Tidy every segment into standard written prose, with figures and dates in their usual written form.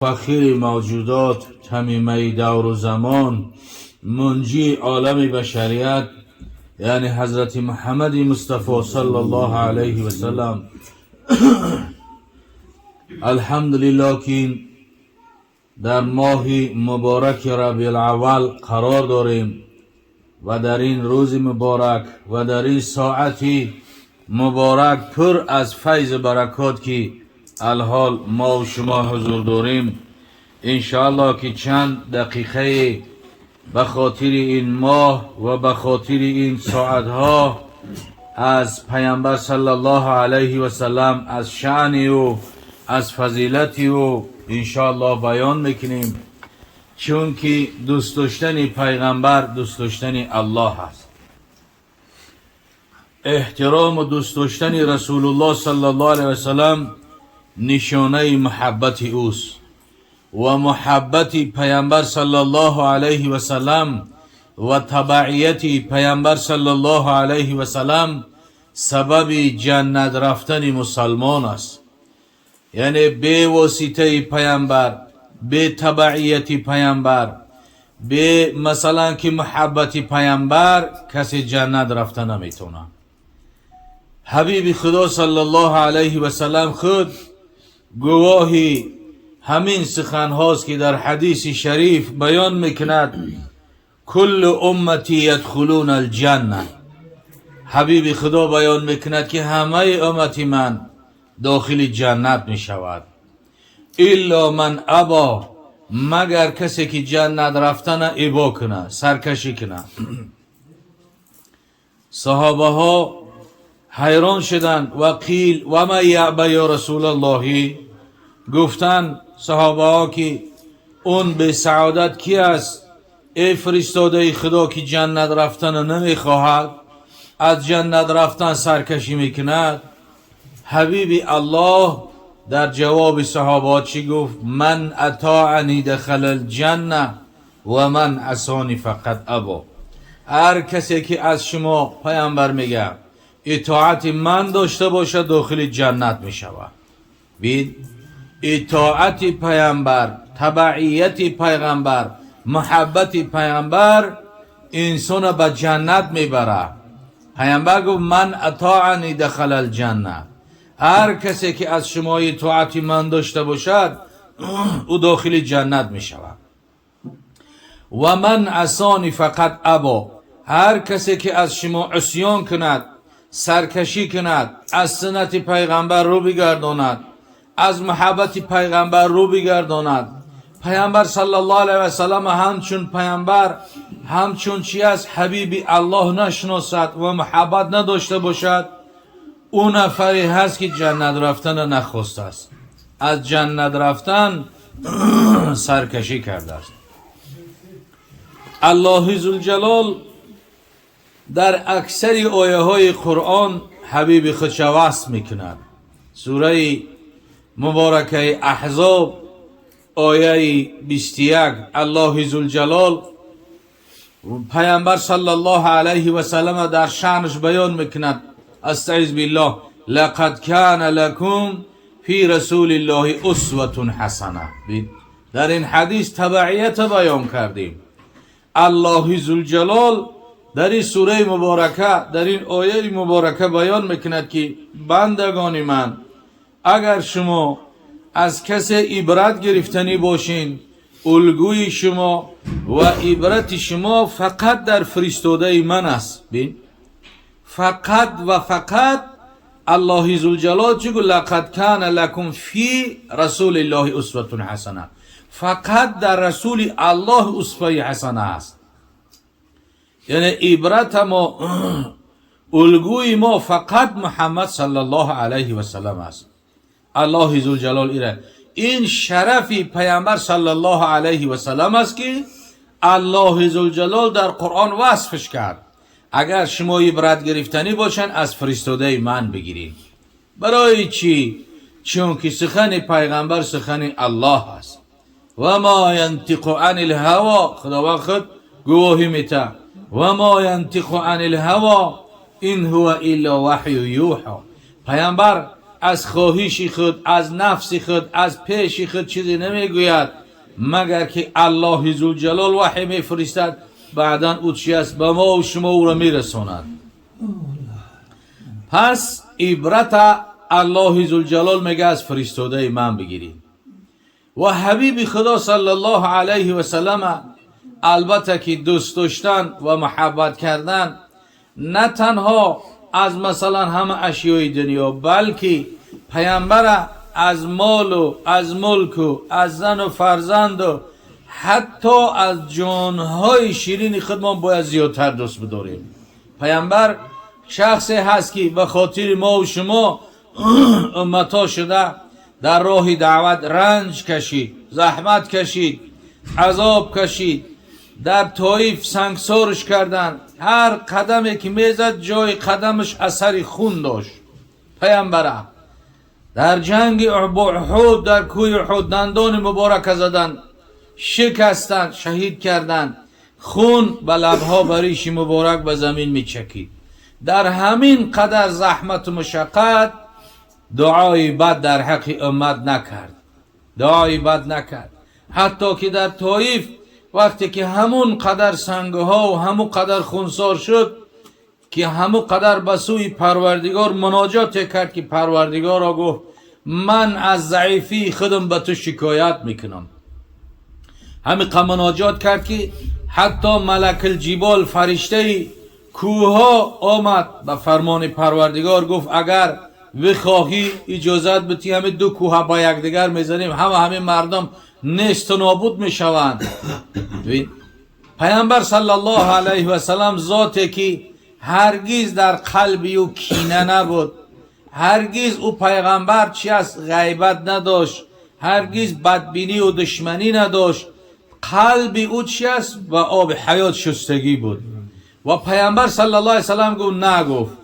فخر موجودات، تمیمه دور و زمان، منجی عالم بشریت، یعنی حضرت محمد مصطفی صلی الله علیه و سلم. الحمدلله که در ماه مبارک ربیع الاول قرار داریم و در این روز مبارک و در این ساعت مبارک پر از فیض برکات که الحال ما و شما حضور داریم. انشاءالله که چند دقیقه به خاطر این ماه و به خاطر این ساعتها از پیامبر صلی الله علیه و سلم، از شأن و از فضیلت و انشاءالله بیان میکنیم، چون که دوست داشتن پیغمبر دوست داشتن الله است. احترام و دوست داشتن رسول الله صلی الله علیه و سلم نشانه محبت اوست و محبت پیامبر صلی الله علیه و سلم و تبعیت پیامبر صلی الله علیه و سلم سبب جنت رفتن مسلمان است. یعنی به واسطه پیامبر، به تبعیت پیامبر، به مثلا که محبت پیامبر کسی جنت رفتن نمیتونه. حبیب خدا صلی الله علیه و سلم خود گواهی همین سخن هاست که در حدیث شریف بیان میکند کل امتی یدخلون الجنه. حبیب خدا بیان میکند که همه امتی من داخل جنت میشود، الا من ابا، مگر کسی که جنت رفتن ابا کنه، سرکشی کنه. صحابه ها حیران شدند و قیل و ما یعبا یا رسول الله، گفتن صحابه ها که اون به سعادت کی است ای فرستاده خدا که جنت رفتن نمیخواهد، از جنت رفتن سرکشی میکند؟ حبیب الله در جواب صحابه چی گفت؟ من اطاعنی دخل الجنه و من عصانی فقط ابا. هر کسی که از شما، پیامبر میگه، اطاعت من داشته باشه داخل جنت میشود. بید اطاعت پیامبر، تبعیت پیغمبر، محبت پیغمبر انسان به جنت میبره. پیامبر گفت من اطاعنی دخل الجنه، هر کسی که از شما اطاعت من داشته باشد او داخل جنت میشود. و من عصانی فقط ابا، هر کسی که از شما عصیان کند، سرکشی کند، از سنت پیغمبر رو بگرداند، از محبت پیغمبر رو بگرداند، پیامبر صلی الله علیه و سلم همچون پیامبر، همچون چی از حبیب الله نشناسد و محبت نداشته باشد، اون نفری هست که جنت رفتن نخواسته است، از جنت رفتن سرکشی کرده است. الله ذوالجلال در اکثر آیه های قرآن حبیب خودش وصف میکند. سوره مبارکه احزاب آیه 21 الله ذوالجلال پیامبر صلی الله علیه و سلم در شأنش بیان میکند، استعیذ بالله، لقد کان لکم فی رسول الله اسوة حسنه. در این حدیث تبعیت بیان کردیم. الله ذوالجلال در این سوره مبارکه، در این آیه مبارکه بیان میکند که بندگان من، اگر شما از کسی عبرت گرفتنی باشین، الگوی شما و عبرت شما فقط در فرستاده من است. فقط و فقط الله ذوالجلال چی گفت؟ لقد کان لکم فی رسول الله اسوة حسنه، فقط در رسول الله اسوه حسنه است. یعنی عبرت ما، الگوی ما فقط محمد صلی الله علیه و سلم است. الله ذوالجلال این شرفی پیامبر صلی الله علیه و سلم است که الله ذوالجلال در قرآن وصفش کرد. اگر شما عبرت گرفتنی باشن از فرستاده من بگیرید. برای چی؟ چون که سخن پیغمبر سخن الله است. و ما ینطق عن الهوا، خداوند خود گواهی میده، و ما ینطق عن الهوا ان هو الا وحی یوحی. پیامبر از خواهش خود، از نفس خود، از پیش خود چیزی نمیگوید مگر که الله ذوالجلال وحی میفرستد، بعدا او چی است به ما و شما او را میرساند. پس عبرت الله ذوالجلال میگه از فرستاده من بگیرید. و حبیب خدا صلی الله علیه و سلم البته که دوست داشتن و محبت کردن نه تنها از مثلا همه اشیای دنیا، بلکه پیامبر از مال و از ملک و از زن و فرزند و حتی از جانهای شیرین خودمان باید زیادتر دوست بداریم. پیامبر شخصی هست که به خاطر ما و شما امتا شده در راه دعوت رنج کشید، زحمت کشید، عذاب کشید، در طایف سنگسارش کردن، هر قدمی که میزد جای قدمش اثری خون داشت. پیامبر در جنگ احد در کوه احد دندان مبارک زدن، شکستن، شهید کردن، خون به لبها بریش مبارک به زمین میچکید. در همین قدر زحمت و مشقت دعای بد در حق امت نکرد، دعای بد نکرد. حتی که در طایف وقتی که همون قدر سنگها و همون قدر خونسار شد که همون قدر به سوی پروردگار مناجات کرد که پروردگار را گفت من از ضعیفی خودم به تو شکایت میکنم. همین مناجات کرد که حتی ملک الجبال فرشته کوها آمد به فرمان پروردگار گفت اگر بخواهی اجازت بدی همه دو کوه با یکدیگر میزنیم، همه مردم نیست و نابود میشوند. پیامبر صلی الله علیه و سلم ذاتی که هرگز در قلبی او کینه نبود، هرگز او پیغمبر چی از غیبت نداشت، هرگز بدبینی و دشمنی نداشت، قلبی او چی است و آب حیات شستگی بود. و پیامبر صلی الله علیه و سلم گفت نگفت،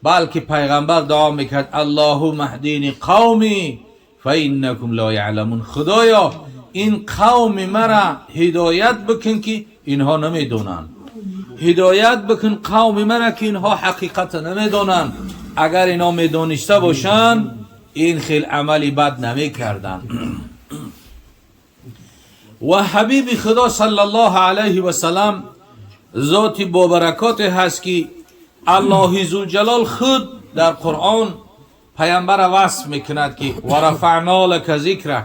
بلکه پیغمبر دعا میکرد اللهم اهدینی قومی فانکم لا یعلمون، خدایا این قوم مرا هدایت بکن که اینها نمیدونن، هدایت بکن قوم مرا که اینها حقیقت نمیدونن، اگر اینا میدونسته باشن این خیلی عملی بد نمیکردن. و حبیب خدا صلی الله علیه و سلم ذاتی با برکات هست که الله ذوالجلال خود در قرآن پیامبر وصف میکند که و رفعنا لک ذکرک،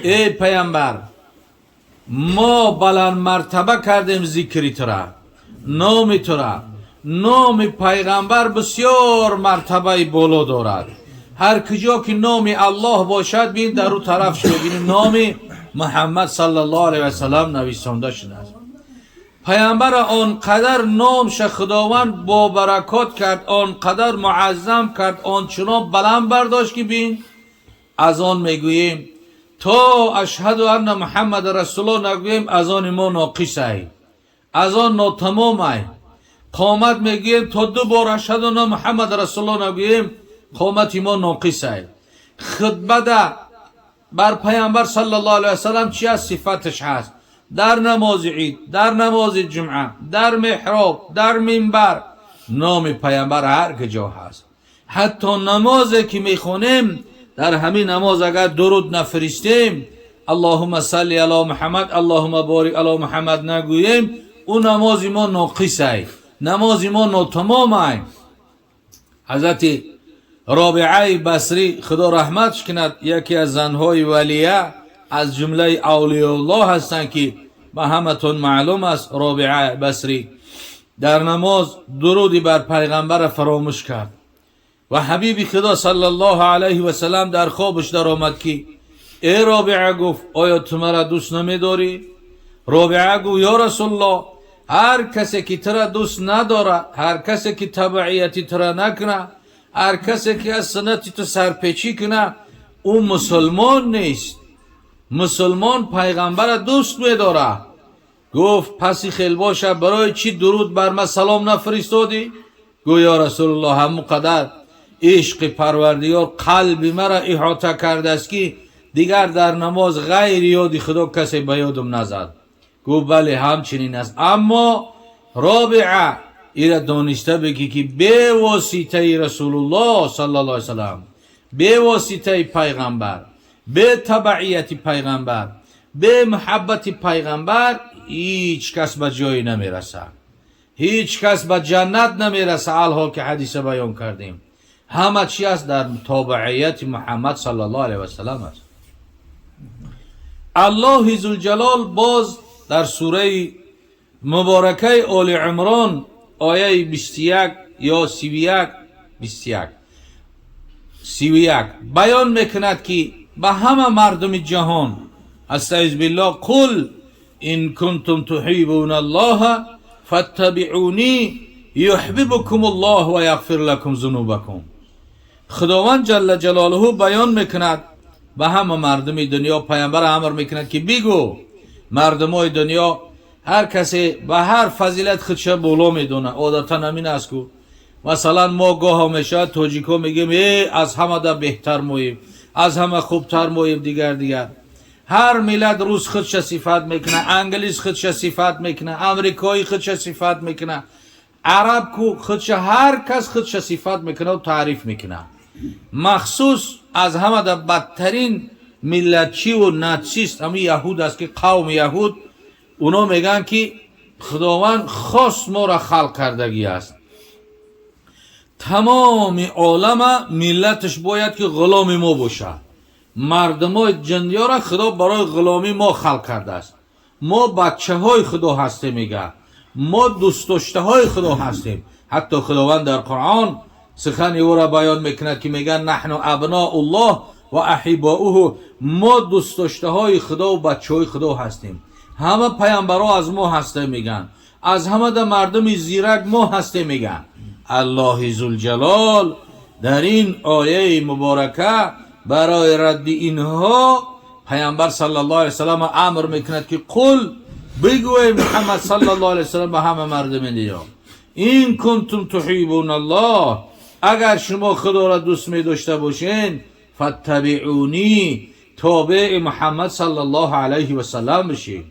ای پیامبر ما بلند مرتبه کردیم ذکری تو را، نام تو را. نام پیغمبر بسیار مرتبه بالا دارد. هر کجا که نام الله باشد بین در او طرف شو بین نام محمد صلی الله علیه و سلم نویسنده شده است. پیامبر آنقدر نامش خداوند با برکات کرد، آنقدر معظم کرد، آنچنان بلند برداشت که بین از آن میگوییم تا اشهد ان محمد رسول الله نگوییم از آن ما ناقص ای، از آن ناتمام ای. قامت میگوییم تا دو بار اشهد ان محمد رسول الله نگوییم قامت ما ناقص ای. خطبه بر پیامبر صلی الله علیه و سلم چی از صفتش هست؟ در نماز عید، در نماز جمعه، در محراب، در منبر نام پیامبر هر کجا هست. حتی نمازی که میخونیم در همین نماز اگر درود نفرستیم اللهم صلی علی محمد اللهم بارک علی محمد نگوییم اون نماز ما ناقص است، نماز ما ناتمام است. حضرت رابعه بصری خدا رحمتش کند یکی از زنهای ولیه از جمله اولیاء الله هستند که به همتون معلوم است. رابعه بصری در نماز درودی بر پیغمبر فراموش کرد و حبیب خدا صلی الله علیه و سلم در خوابش در آمد که ای رابعه، گفت آیا تو مرا دوست نمیداری؟ رابعه گفت یا رسول الله هر کسی که تو را دوست نداره، هر کسی که تبعیتی تو را نکنه، هر کسی که از سنتی تو سرپیچی کنه او مسلمان نیست. مسلمان پیغمبر دوست میداره. گفت پسی خیل باشه برای چی درود بر من سلام نفرستادی؟ گفت یا رسول الله همون قدر عشق پروردگار قلب مرا احاطه کرده است که دیگر در نماز غیر یاد خدا کسی به یادم نزد. گفت بله همچنین است، اما رابعه ایره دانسته بگی که به واسطه رسول الله صلی الله علیه وسلم به واسطه پیغمبر، به تبعیت پیغمبر، به محبت پیغمبر هیچ کس به جایی نمیرسه، هیچ کس به جنت نمیرسه. الحال که حدیث بیان کردیم همه چی است در تابعیت محمد صلی الله علیه و سلم است. الله ذوالجلال باز در سوره مبارکه آل عمران آیه 21 یا 31 بیان میکند که به همه مردم جهان استعیذ بالله قل ان کنتم تحبون الله فاتبعونی یحببکم الله و یغفر لکم ذنوبکم. خداوند جل جلاله بیان میکند به همه مردم دنیا، پیامبر امر میکند که بگو مردمای دنیا هر کسی به هر فضیلت خودش بالا میدونه. عادتا همین است که مثلا ما گاه همیشه تاجیکا میگیم از همه دا بهتر مویم، از همه خوبتر مویم. دیگر هر ملت روس خودش صفت میکنه، انگلیس خودش صفت میکنه، امریکایی خودش صفت میکنه، عرب کو خودش، هر کس خودش صفت میکنه و تعریف میکنه. مخصوص از همه دا بدترین ملتچی و ناچیست همین یهود است که قوم یهود اونا میگن که خداوند خاص ما را خلق کردگی است، تمام عالم ملتش باید که غلام ما باشه. مردمای جندیا را خدا برای غلامی ما خلق کرده است. ما بچه های خدا هستیم، میگه ما دوست داشته های خدا هستیم. حتی خداوند در قرآن سخن او را بیان میکند که میگن نحن ابناء الله و احباؤه، ما دوست داشته های خدا و بچه های خدا هستیم. همه پیامبرها از ما هستیم میگن، از همه در مردم زیرک ما هستیم میگن. الله ذوالجلال در این آیه مبارکه برای رد اینها پیامبر صلی الله علیه وسلم امر میکند که قل بگوی محمد صلی الله علیه وسلم به همه مردم دنیا این کنتم تحبون الله، اگر شما خدا را دوست می داشته باشین فاتبعونی، تابع محمد صلی الله علیه و سلم بشین.